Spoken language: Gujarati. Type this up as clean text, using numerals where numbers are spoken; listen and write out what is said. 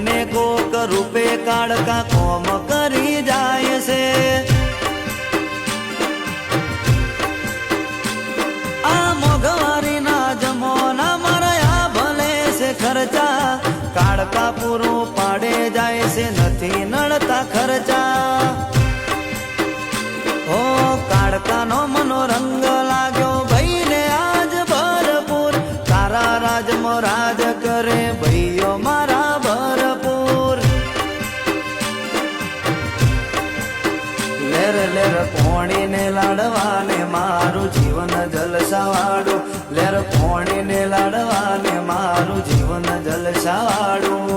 કોકને કોક રૂપે કાળકા કોમ કરી જાય છે આ મોંઘવારીના જમોના મારા ભલે છે ખર્ચા કાળકા પૂરું પાડે જાય છે નથી નડતા ખર્ચા ઓ કાળકાનો મનો રંગ લાગ્યો ભાઈને આજ ભરપૂર તારા રાજમાં રાજ કરે ભાઈઓ મારા ભરપૂર લેર લેર કોણીને લાડવાને મારું જીવન જલસાવાળું લેર કોણીને લાડવાને મારું જીવન જલસાવાળું